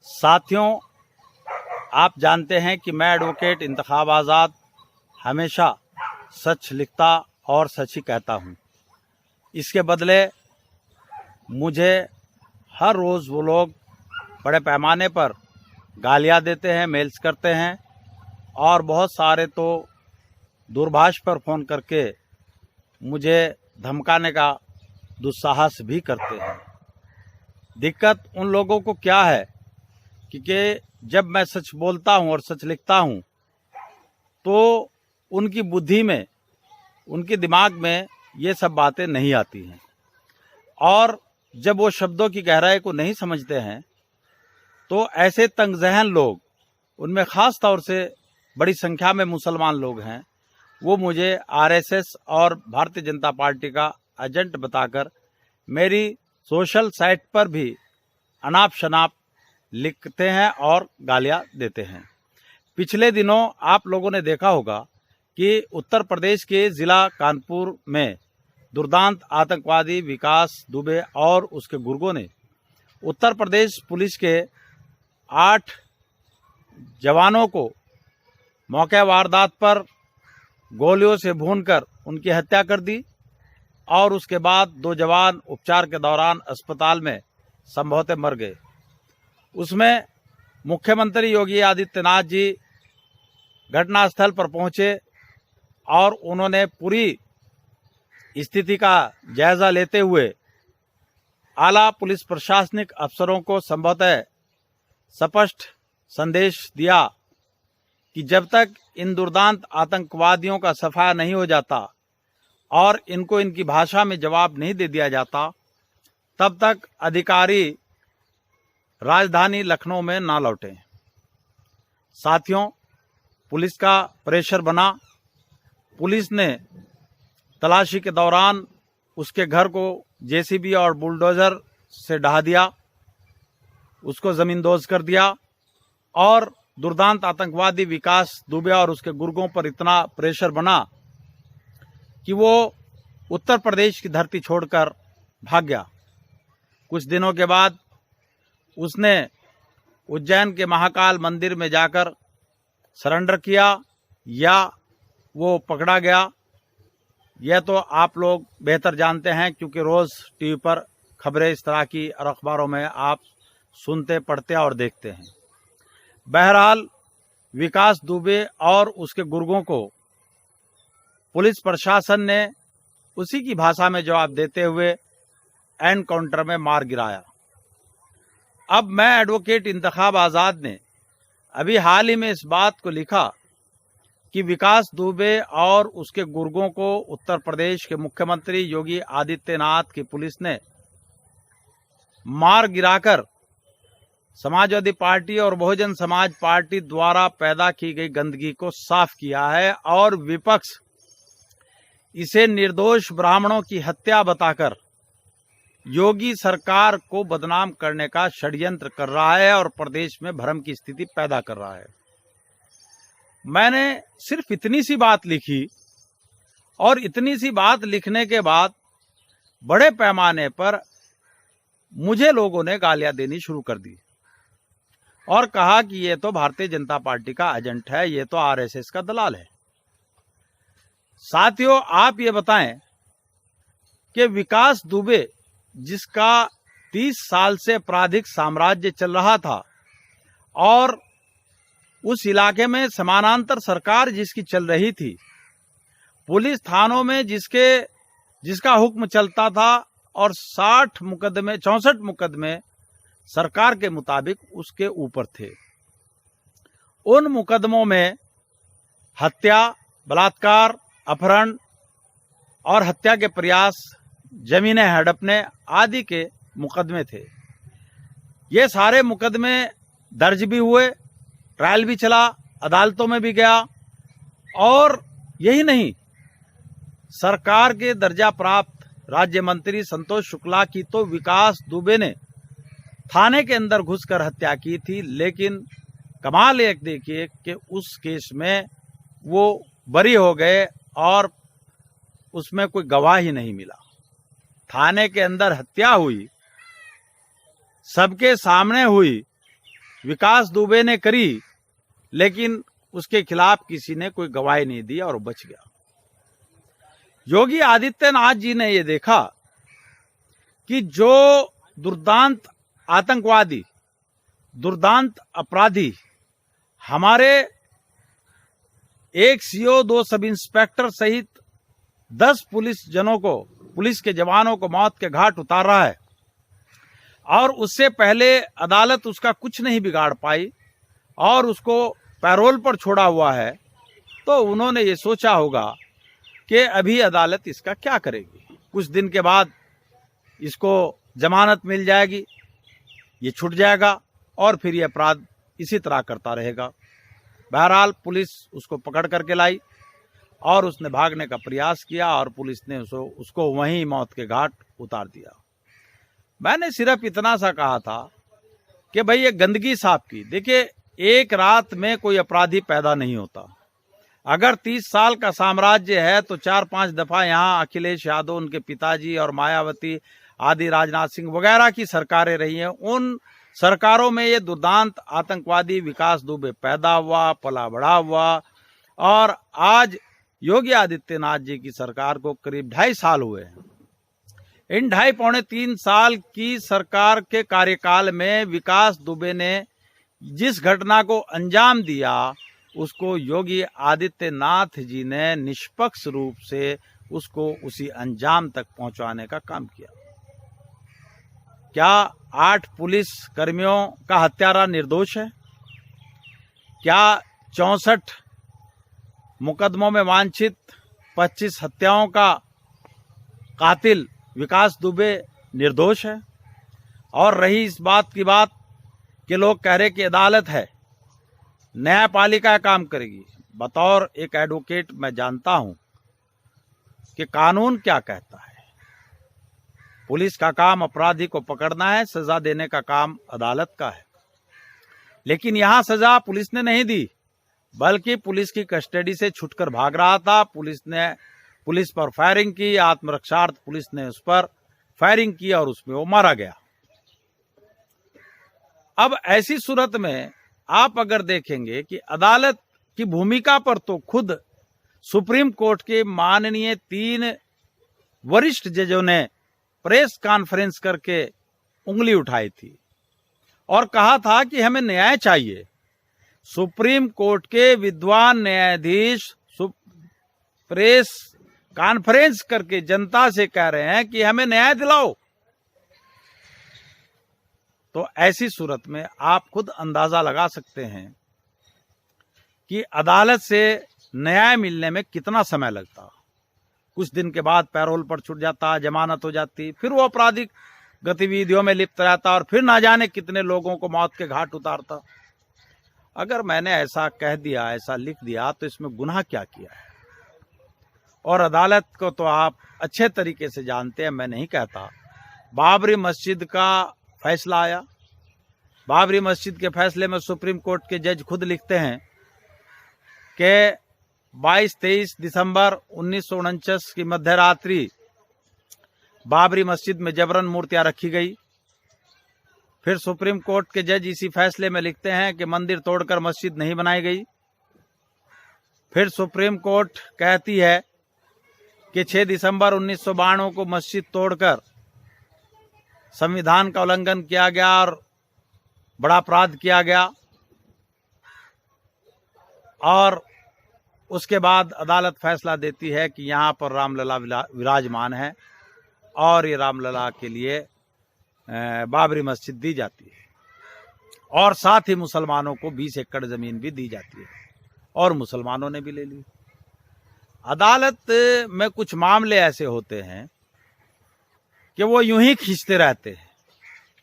साथियों, आप जानते हैं कि मैं एडवोकेट इंतखाब आज़ाद हमेशा सच लिखता और सच ही कहता हूं। इसके बदले मुझे हर रोज़ वो लोग बड़े पैमाने पर गालियां देते हैं, मेल्स करते हैं और बहुत सारे तो दूरभाष पर फ़ोन करके मुझे धमकाने का दुस्साहस भी करते हैं। दिक्कत उन लोगों को क्या है कि जब मैं सच बोलता हूं और सच लिखता हूं तो उनकी बुद्धि में, उनके दिमाग में ये सब बातें नहीं आती हैं और जब वो शब्दों की गहराई को नहीं समझते हैं तो ऐसे तंगज़हन लोग, उनमें ख़ास तौर से बड़ी संख्या में मुसलमान लोग हैं, वो मुझे आरएसएस और भारतीय जनता पार्टी का एजेंट बताकर मेरी सोशल साइट पर भी अनाप शनाप लिखते हैं और गालियां देते हैं। पिछले दिनों आप लोगों ने देखा होगा कि उत्तर प्रदेश के ज़िला कानपुर में दुर्दांत आतंकवादी विकास दुबे और उसके गुर्गों ने उत्तर प्रदेश पुलिस के 8 जवानों को मौके वारदात पर गोलियों से भूनकर उनकी हत्या कर दी और उसके बाद 2 जवान उपचार के दौरान अस्पताल में संभवतः मर गए। उसमें मुख्यमंत्री योगी आदित्यनाथ जी घटनास्थल पर पहुंचे और उन्होंने पूरी स्थिति का जायजा लेते हुए आला पुलिस प्रशासनिक अफसरों को संभवतः स्पष्ट संदेश दिया कि जब तक इन दुर्दांत आतंकवादियों का सफाया नहीं हो जाता और इनको इनकी भाषा में जवाब नहीं दे दिया जाता, तब तक अधिकारी राजधानी लखनऊ में ना लौटें। साथियों, पुलिस का प्रेशर बना। पुलिस ने तलाशी के दौरान उसके घर को जेसीबी और बुलडोजर से ढहा दिया, उसको ज़मींदोज़ कर दिया और दुर्दांत आतंकवादी विकास दुबे और उसके गुर्गों पर इतना प्रेशर बना कि वो उत्तर प्रदेश की धरती छोड़कर भाग गया। कुछ दिनों के बाद उसने उज्जैन के महाकाल मंदिर में जाकर सरेंडर किया या वो पकड़ा गया, यह तो आप लोग बेहतर जानते हैं क्योंकि रोज़ टीवी पर खबरें इस तरह की और अखबारों में आप सुनते, पढ़ते और देखते हैं। बहरहाल विकास दुबे और उसके गुर्गों को पुलिस प्रशासन ने उसी की भाषा में जवाब देते हुए एनकाउंटर में मार गिराया। अब मैं एडवोकेट इंतखाब आज़ाद ने अभी हाल ही में इस बात को लिखा कि विकास दुबे और उसके गुर्गों को उत्तर प्रदेश के मुख्यमंत्री योगी आदित्यनाथ की पुलिस ने मार गिराकर समाजवादी पार्टी और बहुजन समाज पार्टी द्वारा पैदा की गई गंदगी को साफ किया है और विपक्ष इसे निर्दोष ब्राह्मणों की हत्या बताकर योगी सरकार को बदनाम करने का षड्यंत्र कर रहा है और प्रदेश में भ्रम की स्थिति पैदा कर रहा है। मैंने सिर्फ इतनी सी बात लिखी और इतनी सी बात लिखने के बाद बड़े पैमाने पर मुझे लोगों ने गालियां देनी शुरू कर दी और कहा कि ये तो भारतीय जनता पार्टी का एजेंट है, ये तो आरएसएस का दलाल है। साथियों, आप ये बताएं कि विकास दुबे, जिसका 30 साल से आपराधिक साम्राज्य चल रहा था और उस इलाके में समानांतर सरकार जिसकी चल रही थी, पुलिस थानों में जिसका हुक्म चलता था और 64 मुकदमे सरकार के मुताबिक उसके ऊपर थे, उन मुकदमों में हत्या, बलात्कार, अपहरण और हत्या के प्रयास, जमीनें हड़पने आदि के मुकदमे थे। ये सारे मुकदमे दर्ज भी हुए, ट्रायल भी चला, अदालतों में भी गया और यही नहीं, सरकार के दर्जा प्राप्त राज्य मंत्री संतोष शुक्ला की तो विकास दुबे ने थाने के अंदर घुसकर हत्या की थी, लेकिन कमाल एक देखिए कि उस केस में वो बरी हो गए और उसमें कोई गवाह ही नहीं मिला। थाने के अंदर हत्या हुई, सबके सामने हुई विकास दुबे ने करी, लेकिन उसके खिलाफ किसी ने कोई गवाही नहीं दी और बच गया। योगी आदित्यनाथ जी ने ये देखा कि जो दुर्दांत आतंकवादी, दुर्दांत अपराधी हमारे एक सीओ, 2 सब इंस्पेक्टर सहित 10 पुलिस के जवानों को मौत के घाट उतार रहा है और उससे पहले अदालत उसका कुछ नहीं बिगाड़ पाई और उसको पैरोल पर छोड़ा हुआ है, तो उन्होंने ये सोचा होगा कि अभी अदालत इसका क्या करेगी। कुछ दिन के बाद इसको जमानत मिल जाएगी, ये छूट जाएगा और फिर ये अपराध इसी तरह करता रहेगा। बहरहाल पुलिस उसको पकड़ करके लाई और उसने भागने का प्रयास किया और पुलिस ने उसको वहीं मौत के घाट उतार दिया। मैंने सिर्फ इतना सा कहा था कि भाई ये गंदगी साफ की। देखिए, एक रात में कोई अपराधी पैदा नहीं होता। अगर 30 साल का साम्राज्य है तो 4-5 दफा यहाँ अखिलेश यादव, उनके पिताजी और मायावती आदि, राजनाथ सिंह वगैरह की सरकारें रही हैं। उन सरकारों में ये दुर्दांत आतंकवादी विकास दुबे पैदा हुआ, पला बड़ा हुआ और आज योगी आदित्यनाथ जी की सरकार को करीब 2.5 साल हुए हैं। इन 2.5-3 साल की सरकार के कार्यकाल में विकास दुबे ने जिस घटना को अंजाम दिया, उसको योगी आदित्यनाथ जी ने निष्पक्ष रूप से उसको उसी अंजाम तक पहुंचाने का काम किया। क्या 8 पुलिस कर्मियों का हत्यारा निर्दोष है? क्या 64 मुकदमों में वांछित 25 हत्याओं का कातिल विकास दुबे निर्दोष है? और रही इस बात की बात कि लोग कह रहे कि अदालत है, न्यायपालिका काम करेगी। बतौर एक एडवोकेट मैं जानता हूं कि कानून क्या कहता है। पुलिस का काम अपराधी को पकड़ना है, सजा देने का काम अदालत का है। लेकिन यहां सजा पुलिस ने नहीं दी, बल्कि पुलिस की कस्टडी से छूटकर भाग रहा था। पुलिस पर फायरिंग की, आत्मरक्षार्थ पुलिस ने उस पर फायरिंग की और उसमें वो मारा गया। अब ऐसी सूरत में आप अगर देखेंगे कि अदालत की भूमिका पर तो खुद सुप्रीम कोर्ट के माननीय 3 वरिष्ठ जजों ने प्रेस कॉन्फ्रेंस करके उंगली उठाई थी और कहा था कि हमें न्याय चाहिए। सुप्रीम कोर्ट के विद्वान न्यायाधीश प्रेस कॉन्फ्रेंस करके जनता से कह रहे हैं कि हमें न्याय दिलाओ। तो ऐसी सूरत में आप खुद अंदाजा लगा सकते हैं कि अदालत से न्याय मिलने में कितना समय लगता। कुछ दिन के बाद पैरोल पर छूट जाता, जमानत हो जाती, फिर वो आपराधिक गतिविधियों में लिप्त रहता और फिर ना जाने कितने लोगों को मौत के घाट उतारता। अगर मैंने ऐसा कह दिया, ऐसा लिख दिया, तो इसमें गुनाह क्या किया है? और अदालत को तो आप अच्छे तरीके से जानते हैं, मैं नहीं कहता। बाबरी मस्जिद का फैसला आया, बाबरी मस्जिद के फैसले में सुप्रीम कोर्ट के जज खुद लिखते हैं कि 22-23 दिसंबर 1949 की मध्य रात्रि बाबरी मस्जिद में जबरन मूर्तियां रखी गई। फिर सुप्रीम कोर्ट के जज इसी फैसले में लिखते हैं कि मंदिर तोड़कर मस्जिद नहीं बनाई गई। फिर सुप्रीम कोर्ट कहती है कि 6 दिसंबर 1992 को मस्जिद तोड़कर संविधान का उल्लंघन किया गया और बड़ा अपराध किया गया। और उसके बाद अदालत फैसला देती है कि यहाँ पर रामलला विराजमान है और ये रामलला के लिए बाबरी मस्जिद दी जाती है और साथ ही मुसलमानों को 20 एकड़ जमीन भी दी जाती है और मुसलमानों ने भी ले ली। अदालत में कुछ मामले ऐसे होते हैं कि वो यूं ही खींचते रहते हैं,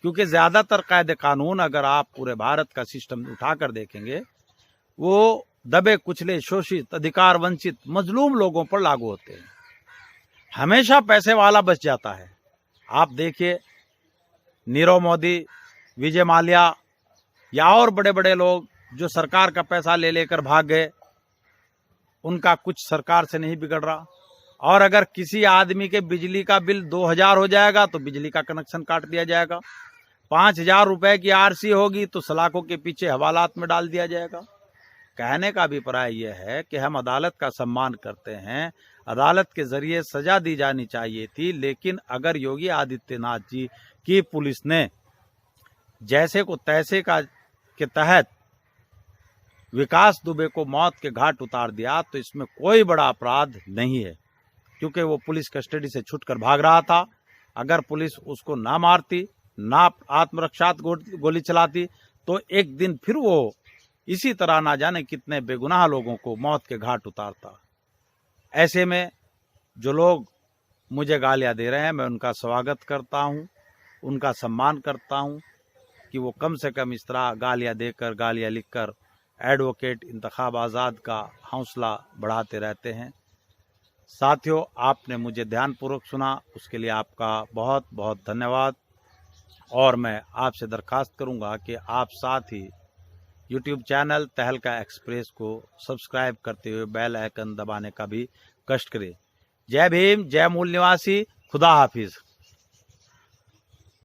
क्योंकि ज्यादातर कायदे कानून अगर आप पूरे भारत का सिस्टम उठाकर देखेंगे, वो दबे कुचले, शोषित, अधिकार वंचित, मजलूम लोगों पर लागू होते हैं। हमेशा पैसे वाला बच जाता है। आप देखिए, नीरव मोदी, विजय माल्या या और बड़े बड़े लोग जो सरकार का पैसा ले लेकर भाग गए, उनका कुछ सरकार से नहीं बिगड़ रहा। और अगर किसी आदमी के बिजली का बिल 2000 हो जाएगा तो बिजली का कनेक्शन काट दिया जाएगा। 5,000 रुपए की आरसी होगी तो सलाखों के पीछे हवालात में डाल दिया जाएगा। कहने का अभिप्राय यह है कि हम अदालत का सम्मान करते हैं, अदालत के जरिए सजा दी जानी चाहिए थी, लेकिन अगर योगी आदित्यनाथ जी की पुलिस ने जैसे को तैसे का के तहत विकास दुबे को मौत के घाट उतार दिया तो इसमें कोई बड़ा अपराध नहीं है, क्योंकि वो पुलिस कस्टडी से छूटकर भाग रहा था। अगर पुलिस उसको ना मारती, ना आत्मरक्षात्मक गोली चलाती तो एक दिन फिर वो इसी तरह ना जाने कितने बेगुनाह लोगों को मौत के घाट उतारता। ऐसे में जो लोग मुझे गालियां दे रहे हैं, मैं उनका स्वागत करता हूं, उनका सम्मान करता हूं कि वो कम से कम इस तरह गालियां देकर, गालियां लिखकर एडवोकेट इंतखाब आज़ाद का हौसला बढ़ाते रहते हैं। साथियों, आपने मुझे ध्यानपूर्वक सुना, उसके लिए आपका बहुत बहुत धन्यवाद। और मैं आपसे दरखास्त करूंगा कि आप साथ ही YouTube चैनल तहलका एक्सप्रेस को सब्सक्राइब करते हुए बेल आइकन दबाने का भी कष्ट करें। जय भीम, जय मूल निवासी, खुदा हाफिज।